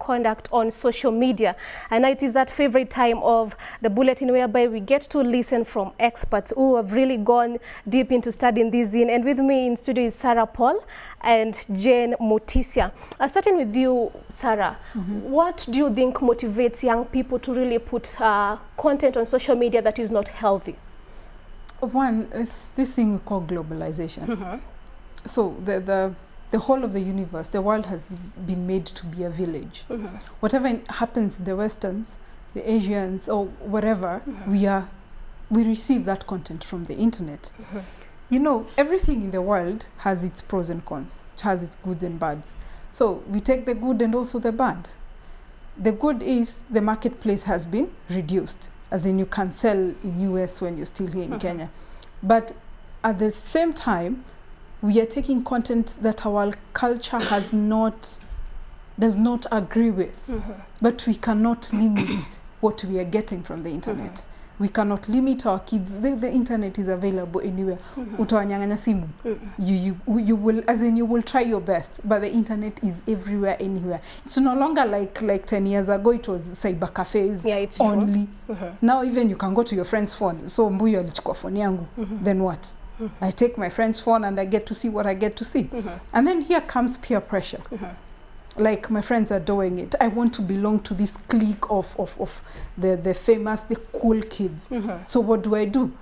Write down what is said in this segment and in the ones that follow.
conduct on social media. And it is that favorite time of the bulletin whereby we get to listen from experts who have really gone deep into studying this thing. And with me in studio is Sarah Paul and Jane Mutisia. Starting with you, Sarah, what do you think motivates young people to really put content on social media that is not healthy? One is this thing we call globalization. So the whole of the universe, the world has been made to be a village. Whatever happens in the Westerns, the Asians, or whatever, we receive that content from the internet. You know, everything in the world has its pros and cons. It has its goods and bads. So we take the good and also the bad. The good is the marketplace has been reduced, as in you can sell in US when you're still here in Kenya. But at the same time, we are taking content that our culture does not agree with. But we cannot limit what we are getting from the internet. We cannot limit our kids. The internet is available anywhere. Utawanyanganya simu. You will, as in you will try your best, but the internet is everywhere, anywhere. It's no longer like 10 years ago. It was cyber cafes only. Now even you can go to your friend's phone. So mbuyo alichukua phone yangu. Then what? I take my friend's phone and I get to see what I get to see. And then here comes peer pressure. Like my friends are doing it. I want to belong to this clique of the famous, the cool kids. So what do?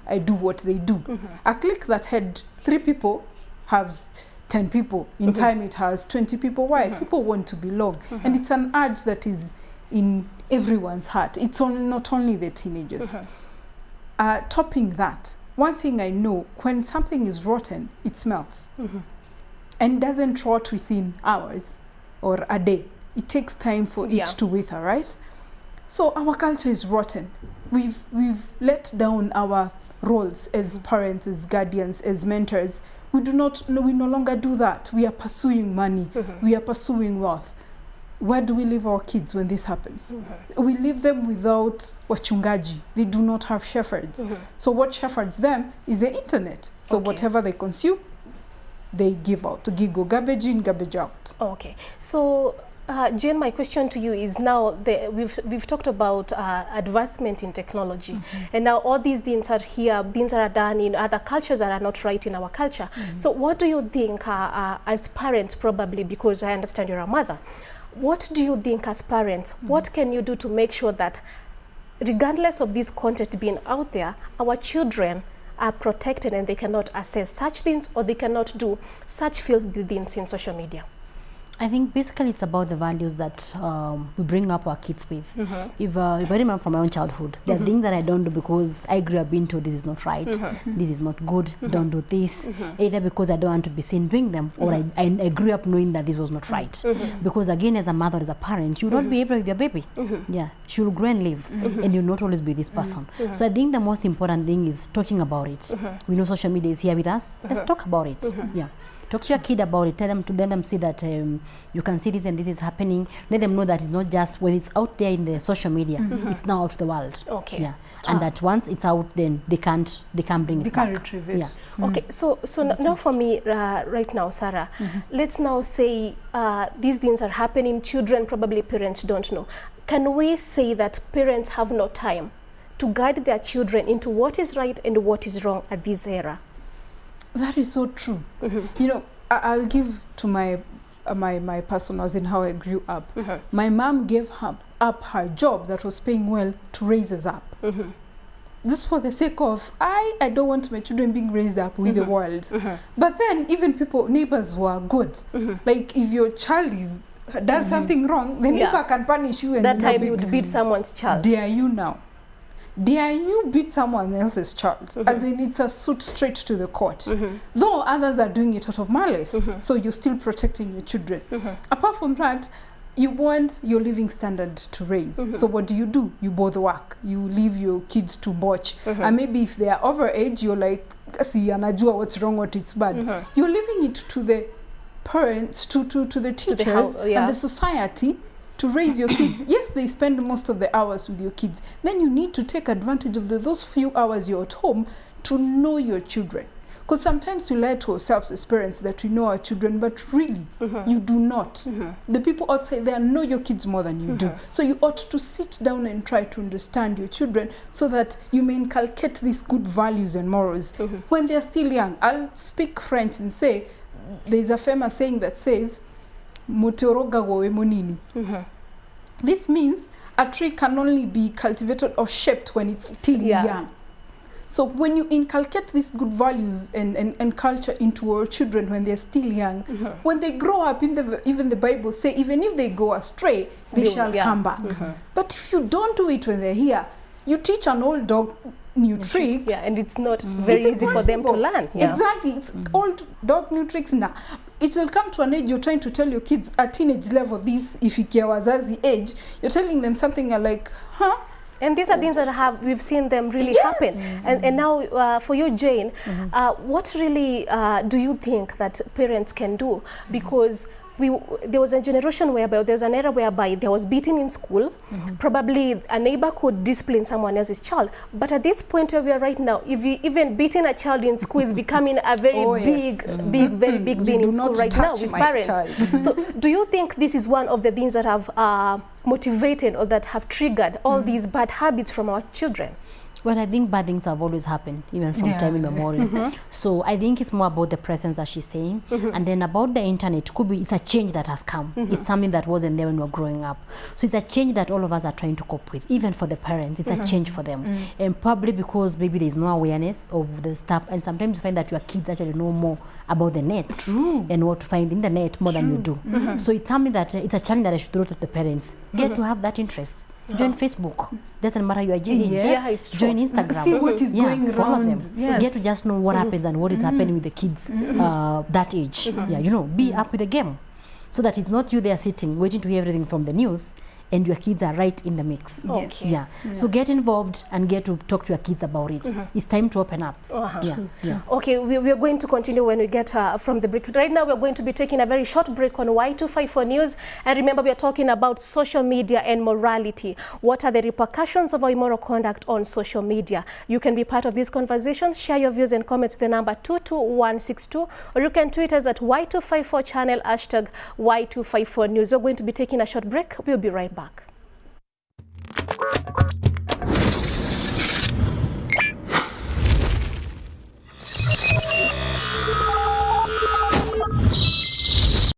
I do what they do. A clique that had 3 people has 10 people. In time it has 20 people. Why? People want to belong. And it's an urge that is in everyone's heart. It's not only the teenagers. Topping that, one thing I know, when something is rotten, it smells. And doesn't rot within hours or a day. It takes time for it to wither, right? So our culture is rotten. We've let down our roles as parents, as guardians, as mentors. We no longer do that. We are pursuing money. We are pursuing wealth. Where do we leave our kids when this happens? We leave them without wachungaji. They do not have shepherds. So what shepherds them is the internet. So whatever they consume, they give out. Go garbage in, garbage out. Okay. So, Jane, my question to you is now, we've talked about advancement in technology. And now all these things are here, things are done in other cultures that are not right in our culture. So what do you think as parents, probably, because I understand you're a mother, what do you think as parents, what can you do to make sure that regardless of this content being out there, our children are protected and they cannot access such things or they cannot do such filthy things in social media? I think basically it's about the values that we bring up our kids with. If I remember from my own childhood, there are things that I don't do because I grew up being told this is not right, this is not good, don't do this, either because I don't want to be seen doing them, or I grew up knowing that this was not right. Because again, as a mother, as a parent, you don't be able with your baby. Yeah, she will grow and live, and you'll not always be this person. So I think the most important thing is talking about it. We know social media is here with us. Let's talk about it. Yeah. Talk to your kid about it. Tell them see that you can see this and this is happening. Let them know that it's not just when it's out there in the social media. It's now out to the world. Okay. Yeah. And that once it's out, then they can't bring it back. They can't retrieve it. Yeah. Okay. So now for me right now, Sarah, let's now say these things are happening. Children, probably parents don't know. Can we say that parents have no time to guide their children into what is right and what is wrong at this era? That is so true. You know, I'll give to my personals in how I grew up. My mom gave up her job that was paying well to raise us up. Just for the sake of, I don't want my children being raised up with the world. But then even neighbors were good. Like if your child does something wrong, the neighbor can punish you. And that time you would beat someone's child. Dare you now? Dare you beat someone else's child? As in, it's a suit straight to the court. Though others are doing it out of malice, so you're still protecting your children. Apart from that, you want your living standard to raise. So what do? You both work. You leave your kids to watch. And maybe if they are over age, you're like, see, anajua what's wrong, what it's bad. You're leaving it to the parents, to the teachers, and the society to raise your kids. Yes, they spend most of the hours with your kids. Then you need to take advantage of those few hours you're at home to know your children. Because sometimes we lie to ourselves as parents that we know our children, but really, you do not. The people outside there know your kids more than you do. So you ought to sit down and try to understand your children so that you may inculcate these good values and morals when they're still young. I'll speak French and say, there's a famous saying that says, "Motoroga wowe monini." This means a tree can only be cultivated or shaped when it's still young. So when you inculcate these good values and culture into our children when they're still young, when they grow up, even the Bible say, even if they go astray, they shall come back. But if you don't do it when they're here, you teach an old dog new tricks. Yeah, and it's not very easy for them to learn. Yeah. Exactly. It's old dog new tricks now. It will come to an age you're trying to tell your kids at teenage level, this ifikia wazazi age, you're telling them something like, huh? And these are things that we've seen them really happen. And now for you, Jane, what really do you think that parents can do? Because there was a generation whereby, there's an era whereby there was beating in school. Probably a neighbor could discipline someone else's child. But at this point where we are right now, even beating a child in school is becoming a very very big thing in school right now with parents. So do you think this is one of the things that have motivated or that have triggered all these bad habits from our children? Well, I think bad things have always happened, even from time immemorial. So I think it's more about the presence that she's saying. And then about the internet, it's a change that has come. It's something that wasn't there when we were growing up. So it's a change that all of us are trying to cope with, even for the parents. It's a change for them. And probably because maybe there's no awareness of the stuff. And sometimes you find that your kids actually know more about the net and what to find in the net more than you do. So it's something that, it's a challenge that I should throw to the parents. Get to have that interest. Join Facebook. Doesn't matter your age. Yeah, it's true. Join Instagram. See what is going follow around. them. Get to just know what happens and what is happening with the kids that age. Yeah, you know, be up with the game. So that it's not you there sitting, waiting to hear everything from the news, and your kids are right in the mix. Okay. Yeah. So get involved and get to talk to your kids about it. It's time to open up. Okay, we are going to continue when we get from the break. Right now, we're going to be taking a very short break on Y254 News. And remember, we are talking about social media and morality. What are the repercussions of our immoral conduct on social media? You can be part of this conversation. Share your views and comments to the number 22162, or you can tweet us at Y254 channel, hashtag Y254 News. We're going to be taking a short break. We'll be right back.